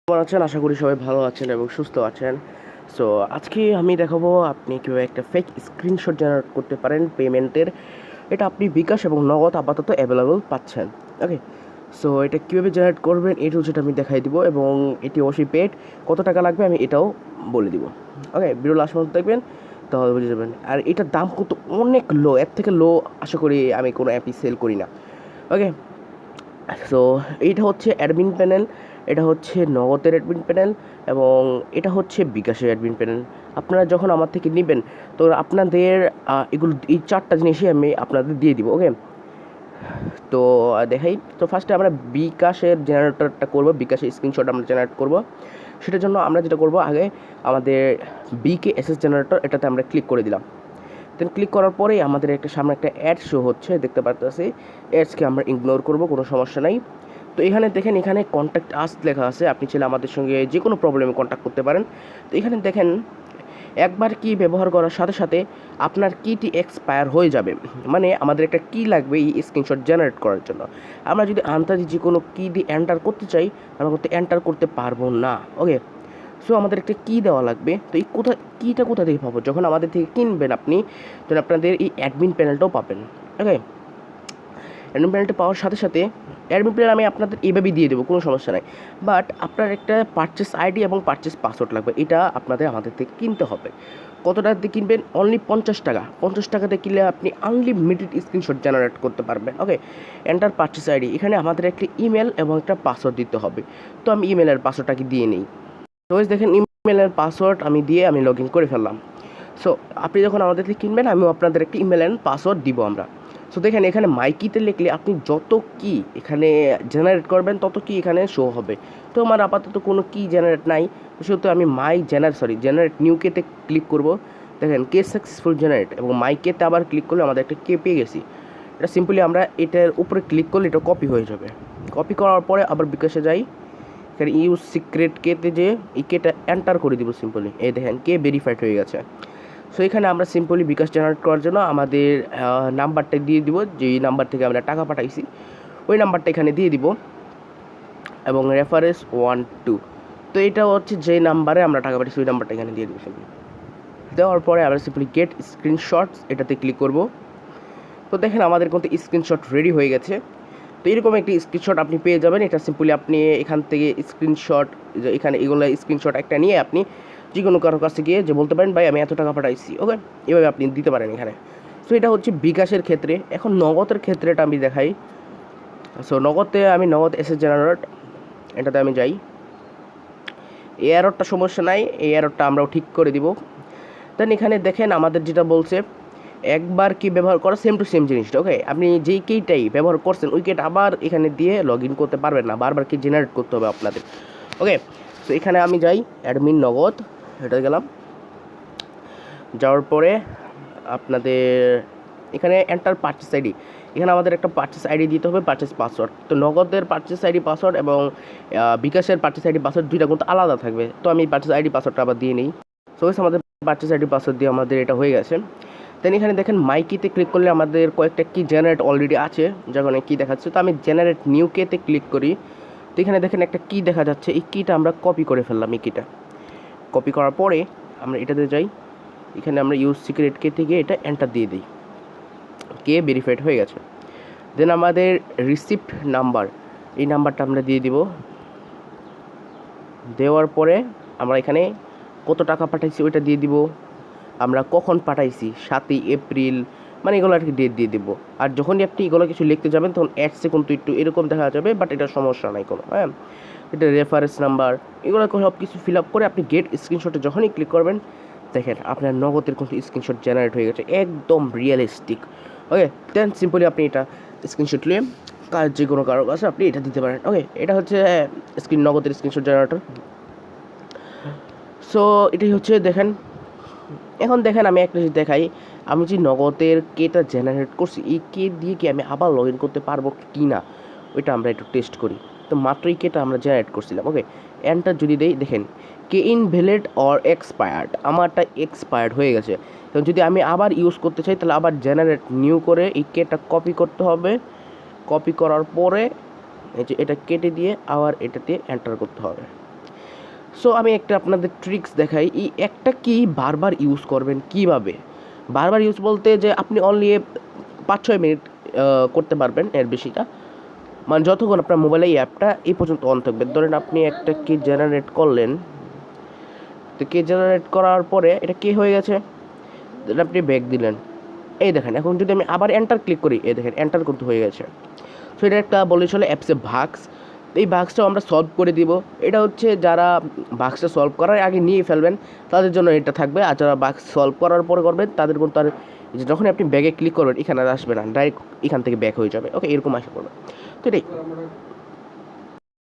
কেমন আছেন? আশা করি সবাই ভালো আছেন এবং সুস্থ আছেন। সো আজকে আমি দেখাবো আপনি কীভাবে একটা ফেক স্ক্রিনশট জেনারেট করতে পারেন পেমেন্টের। এটা আপনি বিকাশ এবং নগদ আপাতত অ্যাভেলেবল পাচ্ছেন। ওকে, সো এটা কীভাবে জেনারেট করবেন এই টুলসটা আমি দেখাই দিব এবং এটি অবশ্যই পেড। কত টাকা লাগবে আমি এটাও বলে দিব। ওকে, ভিডিও লাস্ট পর্যন্ত দেখবেন তাহলে বুঝে যাবেন। আর এটার দাম কিন্তু অনেক লো, এর থেকে লো আশা করি আমি কোনো অ্যাপই সেল করি না। ওকে, সো এইটা হচ্ছে অ্যাডমিন প্যানেল, এটা হচ্ছে নগদের অ্যাডমিন প্যানেল এবং এটা হচ্ছে বিকাশের অ্যাডমিন প্যানেল। আপনারা যখন আমার থেকে নেবেন তো আপনাদের এগুলো এই চারটা জিনিসই আমি আপনাদের দিয়ে দিব। ওকে, তো দেখাই। তো ফার্স্টে আমরা বিকাশের জেনারেটরটা করব, বিকাশের স্ক্রিনশট আমরা জেনারেট করব। সেটার জন্য আমরা যেটা করব, আগে আমাদের বিকেএসএস জেনারেটর এটাতে আমরা ক্লিক করে দিলাম। দেন ক্লিক করার পরেই আমাদের একটা সামনে একটা অ্যাড শো হচ্ছে, দেখতে পারতেছি। অ্যাডসকে আমরা ইগনোর করব, কোনো সমস্যা নাই। তো এখানে দেখেন, এখানে কন্ট্যাক্ট আস লেখা আছে, আপনি চাইলে আমাদের সঙ্গে যে কোনো প্রবলেমে কন্ট্যাক্ট করতে পারেন। তো এখানে দেখেন একবার কি ব্যবহার করার সাথে সাথে আপনার কিটি এক্সপায়ার হয়ে যাবে, মানে আমাদের একটা কি লাগবে এই স্ক্রিনশট জেনারেট করার জন্য। আমরা যদি আন্দাজে যে কোনো কি দিয়ে এন্টার করতে চাই, আমরা কিন্তু এন্টার করতে পারবো না। ওকে, সো আমাদের একটা কী দেওয়া লাগবে। তো এই কীটা কোথা থেকে পাবো? যখন আমাদের থেকে কিনবেন আপনি, তখন আপনাদের এই অ্যাডমিন প্যানেলটাও পাবেন। ওকে, অ্যাডমিন প্যানেলটা পাওয়ার সাথে সাথে অ্যাডমিন প্যানেল আমি আপনাদের এইভাবেই দিয়ে দেবো, কোনো সমস্যা নাই। বাট আপনার একটা পারচেস আইডি এবং পারচেস পাসওয়ার্ড লাগবে, এটা আপনাদের আমাদের থেকে কিনতে হবে। কত টাকা দিয়ে কিনবেন? অনলি 50 টাকা। 50 টাকাতে কিনলে আপনি আনলিমিটেড স্ক্রিনশট জেনারেট করতে পারবেন। ওকে, এন্টার পারচেস আইডি, এখানে আমাদের একটা ইমেল এবং একটা পাসওয়ার্ড দিতে হবে। তো আমি ইমেলের পাসওয়ার্ডটাকে দিয়ে নিই। তো দেখেন ইমেলের পাসওয়ার্ড আমি দিয়ে আমি লগ ইন করে ফেললাম। সো আপনি যখন আমাদের থেকে কিনবেন, আমিও আপনাদের একটা ইমেল অ্যান্ড পাসওয়ার্ড দিব আমরা। সো দেখেন এখানে মাইকিতে লিখলে আপনি যত কি এখানে জেনারেট করবেন তত কি এখানে শো হবে। তো আমার আপাতত কোনো কি জেনারেট নাই, সেহেতু আমি জেনারেট নিউ কেতে ক্লিক করব। দেখেন কে সাকসেসফুল জেনারেট এবং মাইকেতে আবার ক্লিক করলে আমাদের একটা কে পেয়ে গেছি। এটা সিম্পলি আমরা এটার উপরে ক্লিক করলে এটা কপি হয়ে যাবে। কপি করার পরে আবার বিকাশে যাই, এখানে ইউজ সিক্রেট কেতে যে এই কেটা এন্টার করে দিব সিম্পলি। এই দেখেন কে ভেরিফাইড হয়ে গেছে। সো এখানে আমরা সিম্পলি বিকাশ জেনারেট করার জন্য আমাদের নাম্বারটা দিয়ে দিব, যেই নাম্বার থেকে আমরা টাকা পাঠাইছি ওই নাম্বারটা এখানে দিয়ে দিব এবং রেফারেন্স 1 2। তো এটা হচ্ছে যে নাম্বারে আমরা টাকা পাঠাইছি ওই নাম্বারটা এখানে দিয়ে দিব। সিম্পলি দেওয়ার পরে আমরা সিম্পলি গেট স্ক্রিনশটস এটাতে ক্লিক করব। তো দেখেন আমাদের কিন্তু স্ক্রিনশট রেডি হয়ে গেছে। তো এরকম একটি স্ক্রিনশট আপনি পেয়ে যাবেন। এটা সিম্পলি আপনি এখান থেকে স্ক্রিনশট, এখানে এগুলো স্ক্রিনশট একটা নিয়ে আপনি যে কোনো কারোর কাছে গিয়ে যে বলতে পারেন ভাই আমি এত টাকা পাঠাইছি। ওকে, এভাবে আপনি দিতে পারেন এখানে। সো এটা হচ্ছে বিকাশের ক্ষেত্রে। এখন নগদের ক্ষেত্রেটা আমি দেখাই। সো নগদে আমি নগদ এসএস জেনারেট এটাতে আমি যাই। এই এররটা সমস্যা নাই, এই এররটা আমরাও ঠিক করে দিব। দেন এখানে দেখেন আমাদের যেটা বলছে একবার কি ব্যবহার করা সেম টু সেম জিনিসটা। ওকে, আপনি যেই কেটাই ব্যবহার করছেন ওই কেটা আবার এখানে দিয়ে লগ ইন করতে পারবেন না, বারবার কি জেনারেট করতে হবে আপনাদের। ওকে, তো এখানে আমি যাই অ্যাডমিন নগদ, এটা গেলাম। যাওয়ার পরে আপনাদের এখানে এন্টার পারচেস আইডি, এখানে আমাদের একটা পারচেস আইডি দিতে হবে, পারচেস পাসওয়ার্ড। তো নগদের পারচেস আইডি পাসওয়ার্ড এবং বিকাশের পারচেস আইডি পাসওয়ার্ড দুইটা কিন্তু আলাদা থাকবে। তো আমি পারচেস আইডি পাসওয়ার্ডটা আবার দিয়ে নিই। সো আমাদের পারচেস আইডি পাসওয়ার্ড দিয়ে আমাদের এটা হয়ে গেছে। দেন এখানে দেখেন মাইকিতে ক্লিক করলে আমাদের কয়েকটা কি জেনারেট অলরেডি আছে, যখন কি দেখাচ্ছে। তো আমি জেনারেট নিউ কেতে ক্লিক করি। তো এখানে দেখেন একটা কি দেখা যাচ্ছে, এই কিটা আমরা কপি করে ফেললাম। এই কিটা কপি করার পরে আমরা এটাতে যাই, এখানে আমরা ইউজ সিক্রেট কে থেকে এটা এন্টার দিয়ে দিই, কে ভেরিফাইড হয়ে গেছে। দেন আমাদের রিসিপ্ট নাম্বার, এই নাম্বারটা আমরা দিয়ে দিব। দেওয়ার পরে আমরা এখানে কত টাকা পাঠাইছি ওইটা দিয়ে দিব, আমরা কখন পাঠাইছি 7ই এপ্রিল, মানে এগুলো আর কি ডেট দিয়ে দেবো। আর যখনই আপনি এগুলো কিছু লিখতে যাবেন তখন অ্যাডসে কিন্তু একটু এরকম দেখা যাবে, বাট এটা সমস্যা নাই কোনো। হ্যাঁ, এটা রেফারেন্স নাম্বার, এগুলো সব কিছু ফিল আপ করে আপনি গেট স্ক্রিনশটে যখনই ক্লিক করবেন দেখেন আপনার নগদের কিন্তু স্ক্রিনশট জেনারেট হয়ে গেছে, একদম রিয়েলিস্টিক। ওকে, দেন সিম্পলি আপনি এটা স্ক্রিনশট নিয়ে যে কোনো কারোর কাছে আপনি এটা দিতে পারেন। ওকে, এটা হচ্ছে নগদের স্ক্রিনশট জেনারেটর। সো এটাই হচ্ছে দেখেন। এখন দেখেন আমি একটা জিনিস দেখাই, আমি যে নগদের কেটা জেনারেট করছি এই কে দিয়ে কি আমি আবার লগ ইন করতে পারবো কি না ওইটা আমরা একটু টেস্ট করি। তো মাত্র এই কেটা আমরা জেনারেট করছিলাম। ওকে, এন্টার যদি দেই দেখেন কে ইনভ্যালিড অর এক্সপায়ার্ড, আমারটা এক্সপায়ার্ড হয়ে গেছে। তো যদি আমি আবার ইউজ করতে চাই তাহলে আবার জেনারেট নিউ করে এই কেটা কপি করতে হবে। কপি করার পরে এই যে এটা কেটে দিয়ে আবার এটাতে এন্টার করতে হবে। সো আমি একটা আপনাদের ট্রিক্স দেখাই, এই একটা কি বারবার ইউজ করবেন কীভাবে। বারবার ইউজ বলতে যে আপনি অনলি 5-6 মিনিট করতে পারবেন, এর বেশিটা মানে যতক্ষণ আপনার মোবাইলে এই অ্যাপটা এই পর্যন্ত অন থাকবে। ধরেন আপনি একটা কি জেনারেট করলেন, তো কে জেনারেট করার পরে এটা কে হয়ে গেছে, দেন আপনি ব্যাক দিলেন, এই দেখেন এখন যদি আমি আবার এন্টার ক্লিক করি, এই দেখেন এন্টার করতে হয়ে গেছে। সো এটা একটা বলে চলে অ্যাপসে ভাগস। এই ভাগসটাও আমরা সলভ করে দিব। এটা হচ্ছে যারা ভাগসটা সলভ করার আগে নিয়ে ফেলবেন তাদের জন্য এটা থাকবে, আর যারা ভাগস সলভ করার পরে করবেন তাদের কিন্তু আর যখন আপনি ব্যাগে ক্লিক করবেন এখানে আর আসবে না, ডাইরেক্ট এখান থেকে ব্যাক হয়ে যাবে। ওকে, এরকম আসা পড়বে। তো এটাই।